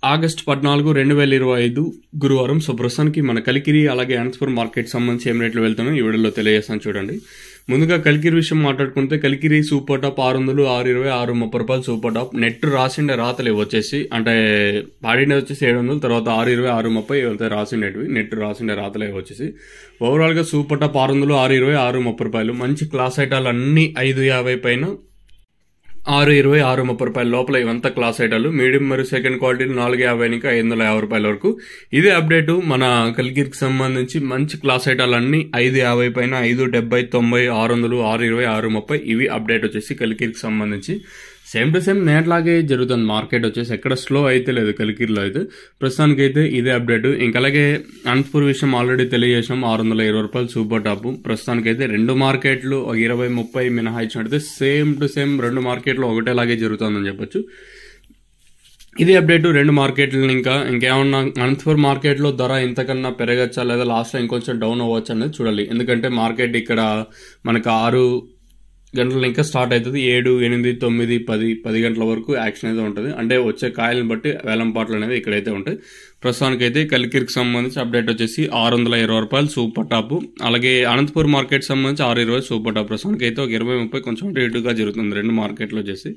August 14, 2025 గురువారం. So ప్రస్తుతానికి మన కలికిరి అలాగే అనంతపురం మార్కెట్ సంబంధించి ఏం రేట్లు వెళ్తామో ఈ వీడియోలో తెలియజేస్తాను చూడండి. ముందుగా కలికిరి విషయం మాట్లాడుకుంటే కలికిరి సూపర్ టాప్ 600, 620, 630 రూపాయలు సూపర్ టాప్. నెట్ రాసిండే రాతలు వచ్చేసి అంటే పాడిండే వచ్చేసి 700, తర్వాత 620, 630 వెళ్తే రాసిండేటివి. నెట్ రాసిండే రాతలే వచ్చేసి ఓవరాల్గా సూపర్ టాప్ 600, 620, 630 రూపాయలు. మంచి క్లాస్ ఐటాలు అన్ని 550 పైన, 620, 630 రూపాయల లోపల ఇవంతా క్లాస్ ఐటాలు. మీడియం మరియు సెకండ్ క్వాలిటీ 450 నుంచి 550 రూపాయల వరకు. ఇదే అప్డేటు మన కలికిరికి సంబంధించి మంచి క్లాస్ ఐటాలు అన్ని 550 పైన, 570, 90, 600, 620, 630 ఇవి అప్డేట్ వచ్చేసి కలికిరికి సంబంధించి. సేమ్ టు సేమ్ నేట్లాగే జరుగుతుంది మార్కెట్ వచ్చేసి, ఎక్కడ స్లో అయితే లేదు కలికిరిలో అయితే. ప్రస్తుతానికి అయితే ఇదే అప్డేట్. ఇంకా అలాగే అనంతపూర్ విషయం ఆల్రెడీ తెలియజేసాం, 620 రూపాయలు సూపర్ టాప్. ప్రస్తుతానికి అయితే రెండు మార్కెట్లు 20, 30 మినహాయించినట్టయితే సేమ్ టు సేమ్ రెండు మార్కెట్లు ఒకటేలాగే జరుగుతుందని చెప్పొచ్చు. ఇది అప్డేట్ రెండు మార్కెట్లు. ఇంకేమన్నా అనంతపూర్ మార్కెట్లో ధర ఇంతకన్నా పెరగచ్చా లేదా లాస్ట్లో ఇంకొంచెం డౌన్ అవ్వచ్చు అనేది చూడాలి. ఎందుకంటే మార్కెట్ ఇక్కడ మనకు 6 గంటలు ఇంకా స్టార్ట్ అవుతుంది. 7, 8, 9, 10 గంటల వరకు యాక్షన్ అయితే ఉంటుంది. అంటే వచ్చే కాయలను బట్టి వేలం పాటలు అనేది ఇక్కడైతే ఉంటాయి. ప్రస్తుతానికి అయితే కలికిరికి సంబంధించి అప్డేట్ వచ్చేసి 620 రూపాయలు సూపర్ టాప్. అలాగే అనంతపూర్ మార్కెట్ సంబంధించి 620 సూపర్ టాప్. ప్రస్తుతానికి అయితే ఒక 20, 30 కొంచెం రేటుగా జరుగుతుంది రెండు మార్కెట్లు వచ్చేసి.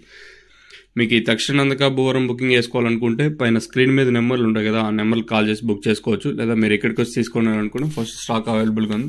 మీకు ఈ తక్షణందుక భూవరం బుకింగ్ చేసుకోవాలనుకుంటే పైన స్క్రీన్ మీద నెంబర్లు ఉంటాయి కదా, ఆ నెంబర్కి కాల్ చేసి బుక్ చేసుకోవచ్చు. లేదా మీరు ఎక్కడికి వచ్చి తీసుకోవాలనుకుంటే ఫస్ట్ స్టాక్ అవైలబుల్గా ఉంది.